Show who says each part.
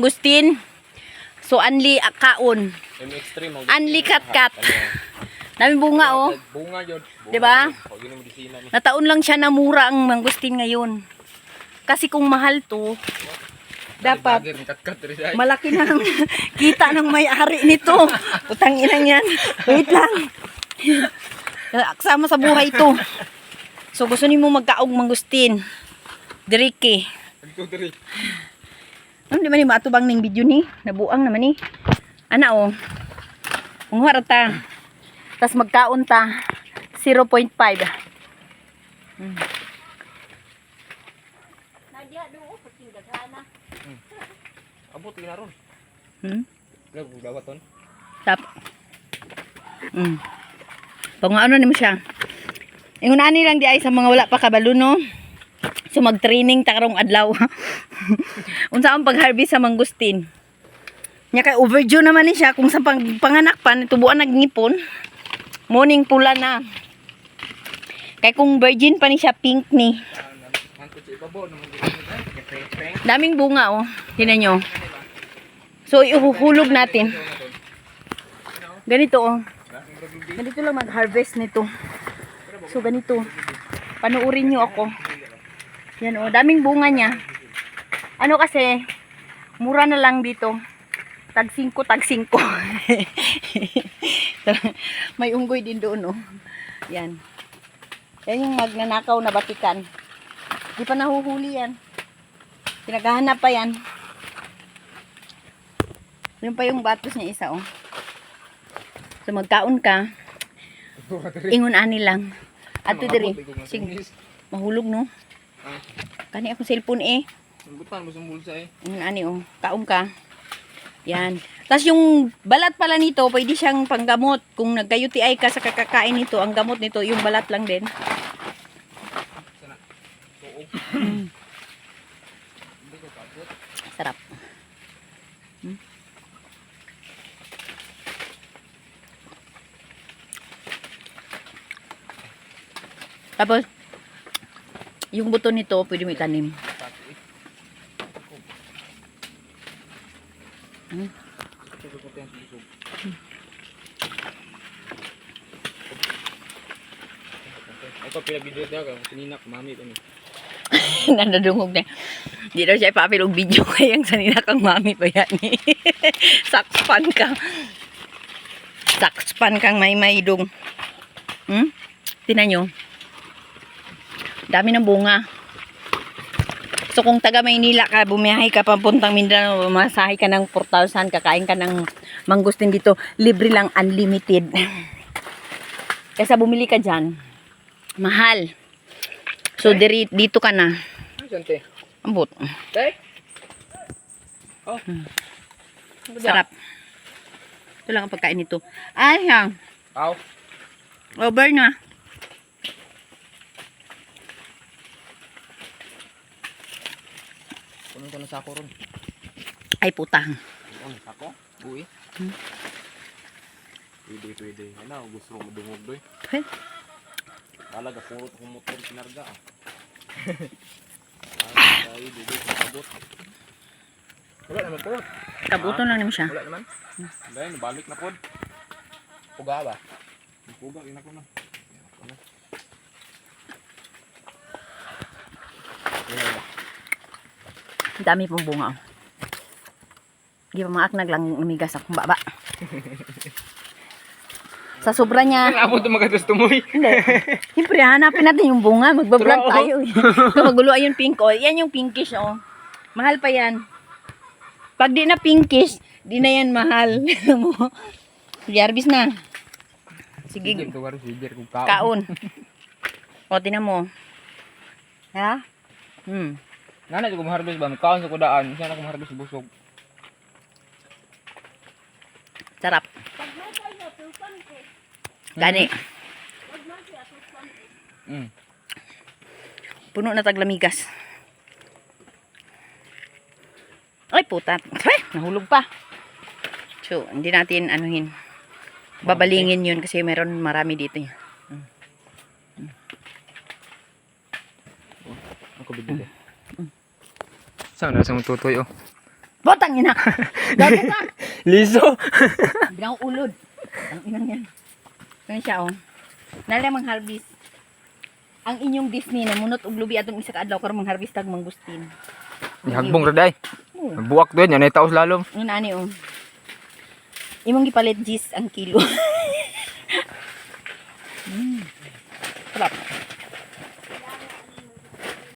Speaker 1: Gustin. So, anli kaon. Anli kat-kat. Daming bunga, oh.
Speaker 2: Bunga yun.
Speaker 1: Diba? Nataon lang siya na mura ang mangustin ngayon. Kasi kung mahal to, dapat malaki na ang kita ng may-ari nito. Putang inang yan. Wait lang. Kasama sa buhay to. So, gusto niyo magkaog mangustin. Diriki. Ano di man ni matubang ning video ni? Nabuang naman ni. Ana, oh. Ungwara ta. Tas magkaon ta 0.5. Nadia do pating daghana.
Speaker 2: Abot na ron. Gawat ton.
Speaker 1: Tap. Pang ano ni mo siya. Ingunani lang di ay sa mga wala pa kabalo no. So mag-training ta karong adlaw. Unsa ang pag-harvest sa mangustin? Nya kay overdue naman ni siya kung sa panganak pa tubuan nagngipon. Morning pula na. Kay kung virgin pa ni siya pink ni. Daming bunga oh. Tingnan nyo. So ihuhulog natin. Ganito oh. Ganito lang mag-harvest nito. So ganito. Panuurin nyo ako. Yan oh. Daming bunga niya. Ano kasi, mura na lang dito. Tag 5, tag 5. May unggoy din doon, oh. Yan. Yan yung magnanakaw na batikan. Di pa nahuhuli yan. Pinaghahanap pa yan. Yun pa yung batos niya isa, oh. So, magkaon ka. Ingon ani lang. Ato diri. Sige. Mahulog, no? Kani ako cellphone, eh.
Speaker 2: Butan mo sa bulsa, eh.
Speaker 1: Ingon ani, oh. Kaon ka. Yan. Tapos yung balat pala nito, pwede siyang panggamot. Kung nagka-UTI ka sa kakakain nito, ang gamot nito, yung balat lang din. Sarap. Tapos, yung buto nito, pwede mo itanim.
Speaker 2: Ito pinabidyo niya ka, kaninak mami pa ni.
Speaker 1: Nanadungog na. Di daw siya ipapil og video kayang sanina kang mami pa yan. Sakspan ka. Sakspan kang may dong. Tingnan nyo. Dami ng bunga. So kung taga Maynila ka, bumiyahe ka papuntang Mindanao, masahe ka ng 4,000, kakain ka ng mangustin dito, libre lang, unlimited. Kaysa bumili ka dyan, mahal. So dito ka na.
Speaker 2: Sante.
Speaker 1: Ambot.
Speaker 2: Tay? Oh.
Speaker 1: Sarap. Ito lang ang pagkain nito. Ay, yan.
Speaker 2: Aw.
Speaker 1: Over na.
Speaker 2: Kunin ko na sako ron.
Speaker 1: Ay, putang.
Speaker 2: Ano sako? Uy. Pwede. Ano, gusto mo dungog doy. Talaga puro motor sinarga. Ay, dito sabot. Wala naman po.
Speaker 1: Kabuto lang naman siya.
Speaker 2: Wala naman. Dahil balik na pod. Puga ba? Puga ina ko na.
Speaker 1: Ang dami pong bunga. Di pa maaknag lang umigas akong baba. Sa sobra niya.
Speaker 2: Ang abot magatas tumoy.
Speaker 1: Hindi. Siyempre, hanapin natin yung bunga. Magbablog tayo. Ito magulo ay yung pink. Oh. Yan yung pinkish. Oh. Mahal pa yan. Pag di na pinkish, di na yan mahal. Harvest na. Sige. Kaon. O, tinan mo. Ha?
Speaker 2: Nana ko harvest ba? Kaon sa kudaan. Sana ko harvest busog.
Speaker 1: Sarap. Gani. Puno na taglamigas. Ay, puta. Ay, nahulog pa. So, hindi natin anuhin. Babalingin yun kasi meron marami dito.
Speaker 2: Ako bibili. Saan na sa tutoy oh.
Speaker 1: Botang ina. Gago ka.
Speaker 3: Liso.
Speaker 1: Binang ulod. Ang inang yan. Ganun siya, oh. Nala mang harvest. Ang inyong Disney na munot og lubi atong isa ka adlaw karon mang harvest tag mangustin.
Speaker 3: Hagbong ra day.
Speaker 1: Oh.
Speaker 3: Buwak doon yan ay taos lalom.
Speaker 1: Ano ani, oh. Imong gipalit G's ang kilo.